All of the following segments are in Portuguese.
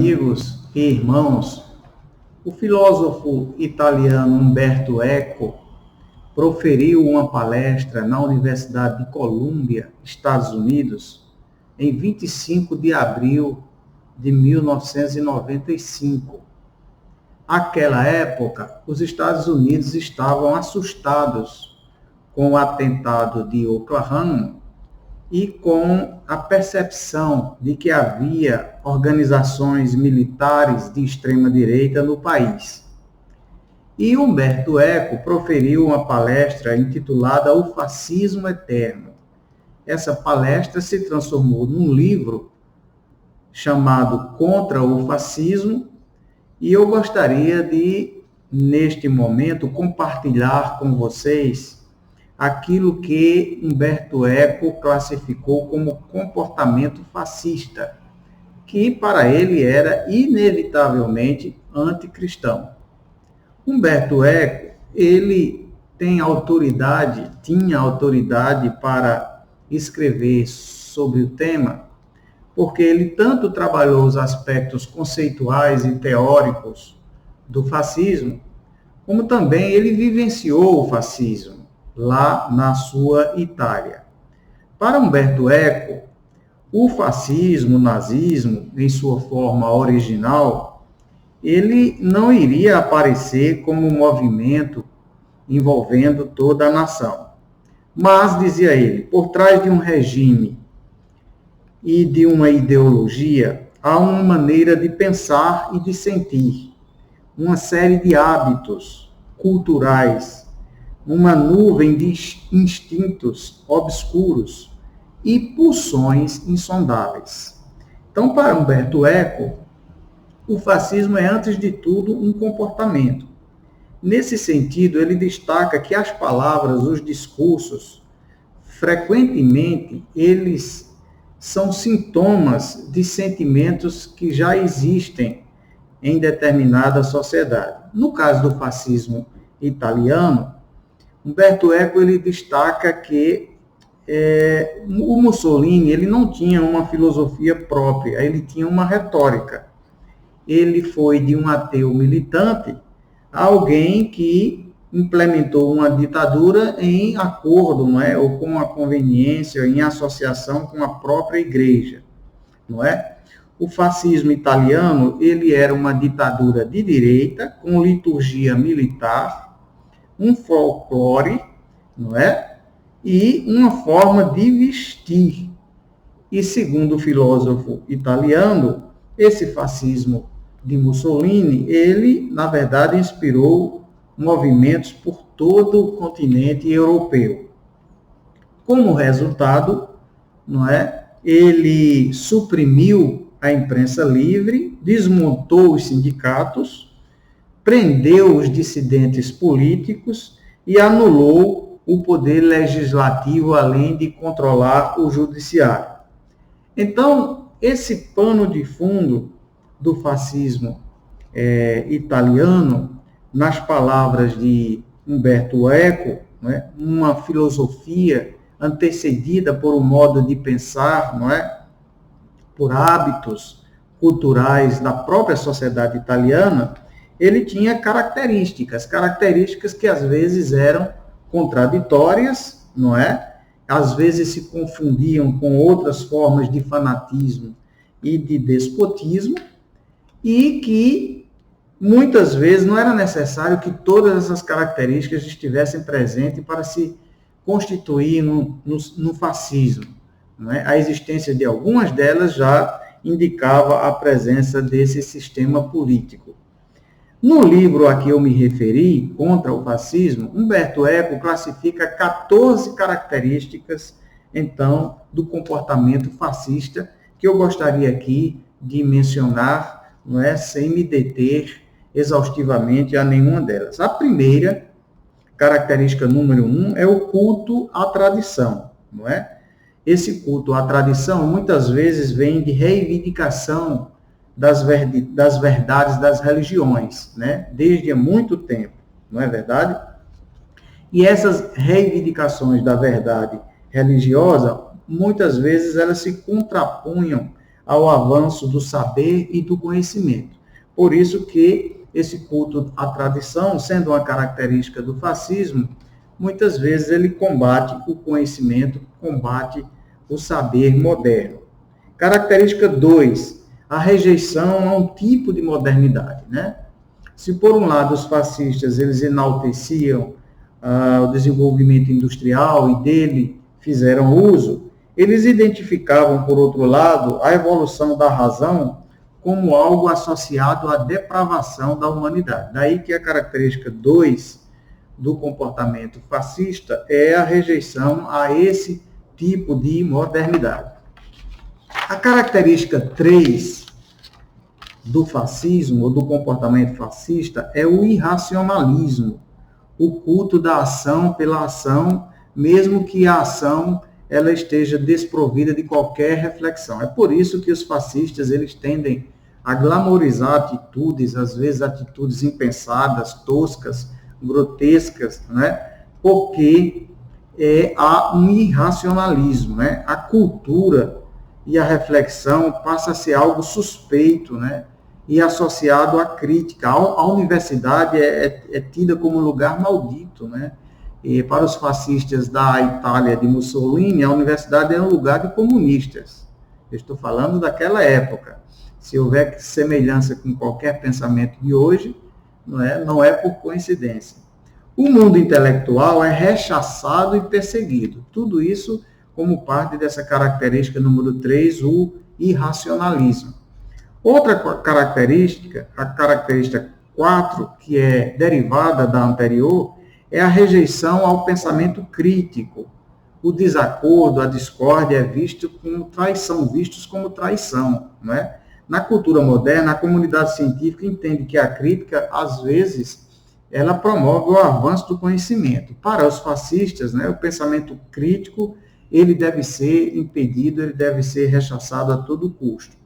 Amigos e irmãos, o filósofo italiano Umberto Eco proferiu uma palestra na Universidade de Colômbia, Estados Unidos, em 25 de abril de 1995. Naquela época, os Estados Unidos estavam assustados com o atentado de Oklahoma e com a percepção de que havia organizações militares de extrema-direita no país. E Umberto Eco proferiu uma palestra intitulada O Fascismo Eterno. Essa palestra se transformou num livro chamado Contra o Fascismo, e eu gostaria de, neste momento, compartilhar com vocês aquilo que Umberto Eco classificou como comportamento fascista, que para ele era inevitavelmente anticristão. Umberto Eco, ele tinha autoridade para escrever sobre o tema, porque ele tanto trabalhou os aspectos conceituais e teóricos do fascismo, como também ele vivenciou o fascismo lá na sua Itália. Para Umberto Eco, o fascismo, o nazismo, em sua forma original, ele não iria aparecer como um movimento envolvendo toda a nação. Mas, dizia ele, por trás de um regime e de uma ideologia, há uma maneira de pensar e de sentir, uma série de hábitos culturais, uma nuvem de instintos obscuros e pulsões insondáveis. Então, para Umberto Eco, o fascismo é, antes de tudo, um comportamento. Nesse sentido, ele destaca que as palavras, os discursos, frequentemente, eles são sintomas de sentimentos que já existem em determinada sociedade. No caso do fascismo italiano, Umberto Eco ele destaca que o Mussolini ele não tinha uma filosofia própria, ele tinha uma retórica. Ele foi de um ateu militante a alguém que implementou uma ditadura em acordo, não é? Ou com a conveniência, em associação com a própria igreja, não é? O fascismo italiano, ele era uma ditadura de direita, com liturgia militar, um folclore, não é? E uma forma de vestir. E segundo o filósofo italiano, esse fascismo de Mussolini, ele, na verdade, inspirou movimentos por todo o continente europeu. Como resultado, não é? Ele suprimiu a imprensa livre, desmontou os sindicatos, prendeu os dissidentes políticos e anulou o poder legislativo, além de controlar o judiciário. Então, esse pano de fundo do fascismo italiano, nas palavras de Umberto Eco, não é? Uma filosofia antecedida por um modo de pensar, não é? Por hábitos culturais da própria sociedade italiana, ele tinha características que às vezes eram contraditórias, não é? Às vezes se confundiam com outras formas de fanatismo e de despotismo, e que muitas vezes não era necessário que todas essas características estivessem presentes para se constituir no fascismo, não é? A existência de algumas delas já indicava a presença desse sistema político. No livro a que eu me referi, Contra o Fascismo, Umberto Eco classifica 14 características, então, do comportamento fascista, que eu gostaria aqui de mencionar, não é, sem me deter exaustivamente a nenhuma delas. A primeira, característica número 1, é o culto à tradição, não é? Esse culto à tradição, muitas vezes, vem de reivindicação das verdades das religiões, né? Desde há muito tempo, não é verdade? E essas reivindicações da verdade religiosa, muitas vezes elas se contrapunham ao avanço do saber e do conhecimento. Por isso que esse culto à tradição, sendo uma característica do fascismo, muitas vezes ele combate o conhecimento, combate o saber moderno. Característica 2, a rejeição a um tipo de modernidade, né? Se por um lado os fascistas eles enalteciam o desenvolvimento industrial e dele fizeram uso, eles identificavam, por outro lado, a evolução da razão como algo associado à depravação da humanidade. Daí que a característica 2 do comportamento fascista é a rejeição a esse tipo de modernidade. A característica 3 do fascismo, ou do comportamento fascista, é o irracionalismo, o culto da ação pela ação, mesmo que a ação ela esteja desprovida de qualquer reflexão. É por isso que os fascistas eles tendem a glamorizar atitudes, às vezes atitudes impensadas, toscas, grotescas, né? Porque há um irracionalismo, né? A cultura e a reflexão passa a ser algo suspeito, né? E associado à crítica. A universidade é tida como um lugar maldito, né? E para os fascistas da Itália de Mussolini, a universidade era um lugar de comunistas. Eu estou falando daquela época. Se houver semelhança com qualquer pensamento de hoje, não é por coincidência. O mundo intelectual é rechaçado e perseguido. Tudo isso como parte dessa característica número 3, o irracionalismo. Outra característica, a característica 4, que é derivada da anterior, é a rejeição ao pensamento crítico. O desacordo, a discórdia vistos como traição, não é? Na cultura moderna, a comunidade científica entende que a crítica, às vezes, ela promove o avanço do conhecimento. Para os fascistas, né, o pensamento crítico, ele deve ser impedido, ele deve ser rechaçado a todo custo.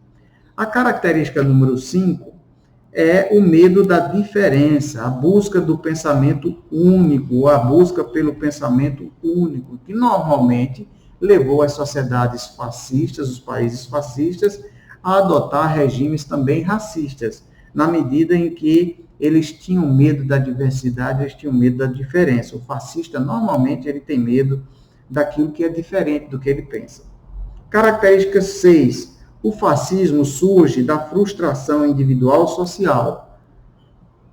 A característica número 5 é o medo da diferença, a busca do pensamento único, a busca pelo pensamento único, que normalmente levou as sociedades fascistas, os países fascistas, a adotar regimes também racistas, na medida em que eles tinham medo da diversidade, eles tinham medo da diferença. O fascista, normalmente, ele tem medo daquilo que é diferente do que ele pensa. Característica 6. O fascismo surge da frustração individual social,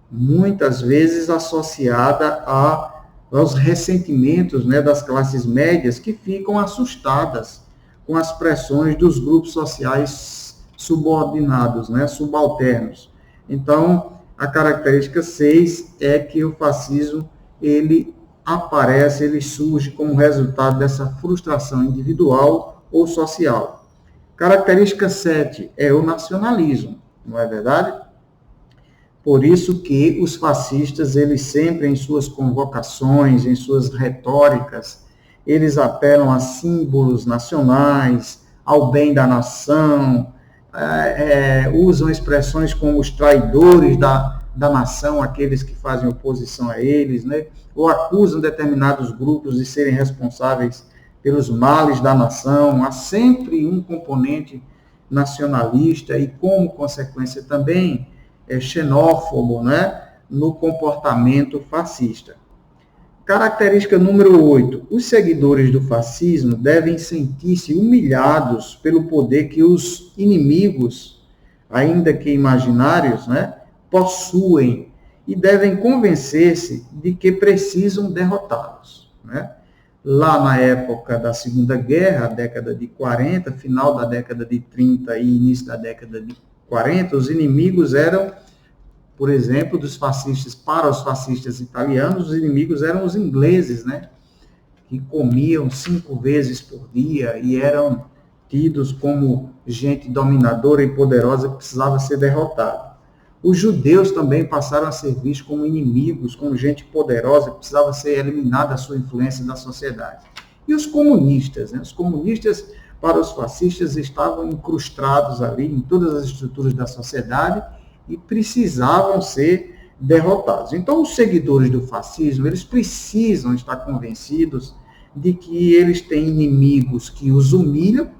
muitas vezes associada aos ressentimentos, né, das classes médias que ficam assustadas com as pressões dos grupos sociais subordinados, né, subalternos. Então, a característica 6 é que o fascismo, ele aparece, ele surge como resultado dessa frustração individual ou social. Característica 7 é o nacionalismo, não é verdade? Por isso que os fascistas, eles sempre em suas convocações, em suas retóricas, eles apelam a símbolos nacionais, ao bem da nação, usam expressões como os traidores da nação, aqueles que fazem oposição a eles, né? Ou acusam determinados grupos de serem responsáveis pelos males da nação. Há sempre um componente nacionalista e, como consequência também, xenófobo, né, no comportamento fascista. Característica número 8. Os seguidores do fascismo devem sentir-se humilhados pelo poder que os inimigos, ainda que imaginários, né, possuem e devem convencer-se de que precisam derrotá-los, né? Lá na época da Segunda Guerra, década de 40, final da década de 30 e início da década de 40, os inimigos eram, por exemplo, dos fascistas, para os fascistas italianos, os inimigos eram os ingleses, né? Que comiam 5 vezes por dia e eram tidos como gente dominadora e poderosa que precisava ser derrotada. Os judeus também passaram a ser vistos como inimigos, como gente poderosa que precisava ser eliminada a sua influência da sociedade. E os comunistas, né? Os comunistas, para os fascistas, estavam incrustados ali em todas as estruturas da sociedade e precisavam ser derrotados. Então, os seguidores do fascismo, eles precisam estar convencidos de que eles têm inimigos que os humilham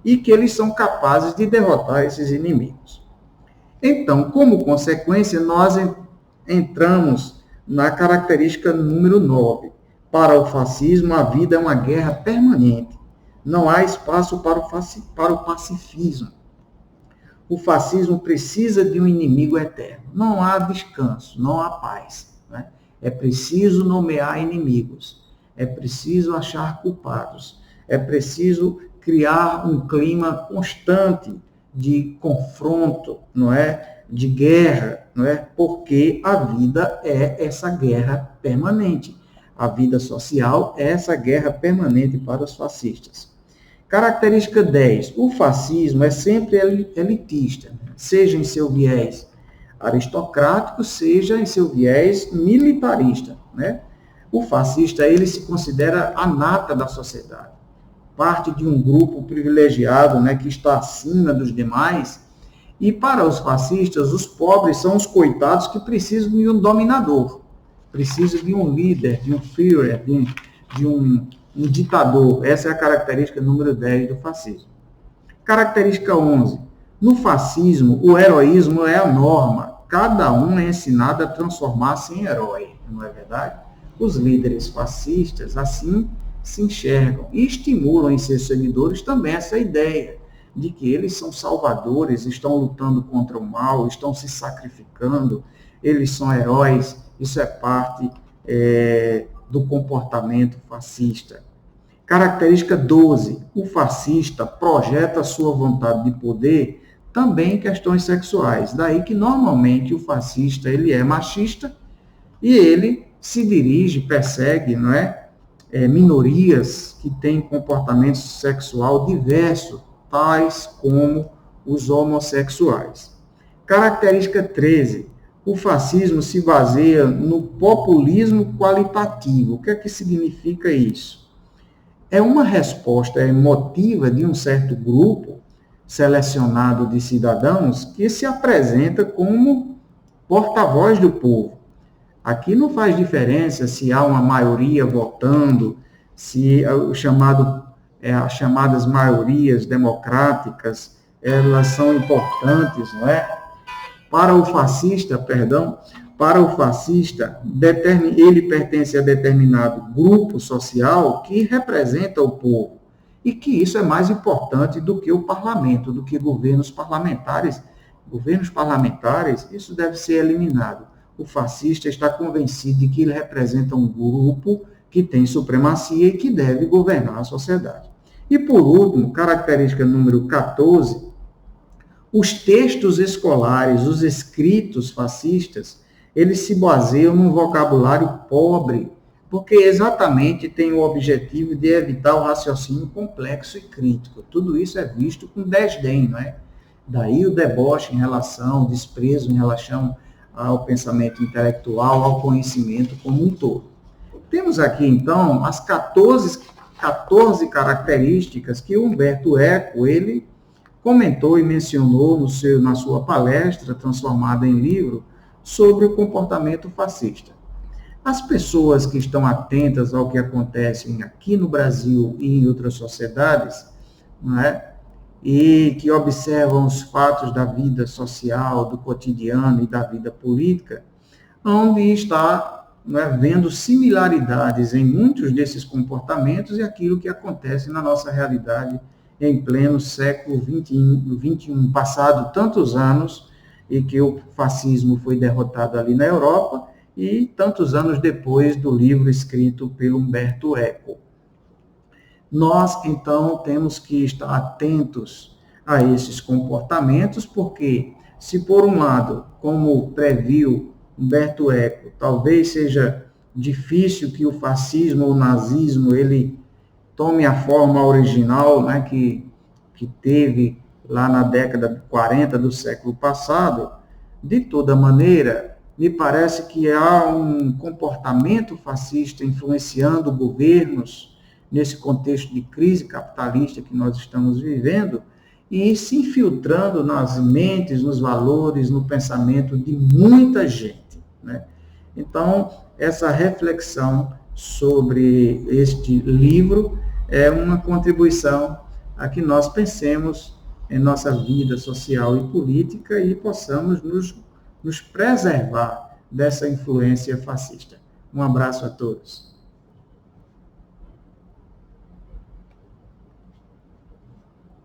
e que eles são capazes de derrotar esses inimigos. Então, como consequência, nós entramos na característica número 9. Para o fascismo, a vida é uma guerra permanente. Não há espaço para o pacifismo. O fascismo precisa de um inimigo eterno. Não há descanso, não há paz. Né? É preciso nomear inimigos. É preciso achar culpados. É preciso criar um clima constante de confronto, não é? De guerra, não é? Porque a vida é essa guerra permanente. A vida social é essa guerra permanente para os fascistas. Característica 10. O fascismo é sempre elitista, seja em seu viés aristocrático, seja em seu viés militarista, né? O fascista, ele se considera a nata da sociedade, parte de um grupo privilegiado, né, que está acima dos demais, e para os fascistas, os pobres são os coitados que precisam de um dominador, precisam de um líder, de um Führer, de um ditador. Essa é a característica número 10 do fascismo. Característica 11. No fascismo, o heroísmo é a norma. Cada um é ensinado a transformar-se em herói, não é verdade? Os líderes fascistas, assim, se enxergam e estimulam em seus seguidores também essa ideia de que eles são salvadores, estão lutando contra o mal, estão se sacrificando, eles são heróis. Isso é parte do comportamento fascista. Característica 12. O fascista projeta sua vontade de poder também em questões sexuais. Daí que normalmente o fascista ele é machista e ele se dirige, persegue, não é? Minorias que têm comportamento sexual diverso, tais como os homossexuais. Característica 13. O fascismo se baseia no populismo qualitativo. O que é que significa isso? É uma resposta emotiva de um certo grupo selecionado de cidadãos que se apresenta como porta-voz do povo. Aqui não faz diferença se há uma maioria votando, se as chamadas maiorias democráticas, elas são importantes, não é? Para o fascista, ele pertence a determinado grupo social que representa o povo. E que isso é mais importante do que o parlamento, do que governos parlamentares. Governos parlamentares, isso deve ser eliminado. O fascista está convencido de que ele representa um grupo que tem supremacia e que deve governar a sociedade. E por último, característica número 14, os textos escolares, os escritos fascistas, eles se baseiam num vocabulário pobre, porque exatamente tem o objetivo de evitar o raciocínio complexo e crítico. Tudo isso é visto com desdém, não é? Daí o deboche em relação, o desprezo em relação ao pensamento intelectual, ao conhecimento como um todo. Temos aqui, então, as 14 características que Humberto Eco, ele comentou e mencionou na sua palestra, transformada em livro, sobre o comportamento fascista. As pessoas que estão atentas ao que acontece aqui no Brasil e em outras sociedades, não é? E que observam os fatos da vida social, do cotidiano e da vida política, onde está, não é, vendo similaridades em muitos desses comportamentos e aquilo que acontece na nossa realidade em pleno século XXI, passado tantos anos, e que o fascismo foi derrotado ali na Europa, e tantos anos depois do livro escrito pelo Humberto Eco. Nós, então, temos que estar atentos a esses comportamentos, porque se por um lado, como previu Humberto Eco, talvez seja difícil que o fascismo ou o nazismo ele tome a forma original, né, que teve lá na década de 40 do século passado, de toda maneira, me parece que há um comportamento fascista influenciando governos nesse contexto de crise capitalista que nós estamos vivendo e se infiltrando nas mentes, nos valores, no pensamento de muita gente, né? Então, essa reflexão sobre este livro é uma contribuição a que nós pensemos em nossa vida social e política e possamos nos preservar dessa influência fascista. Um abraço a todos.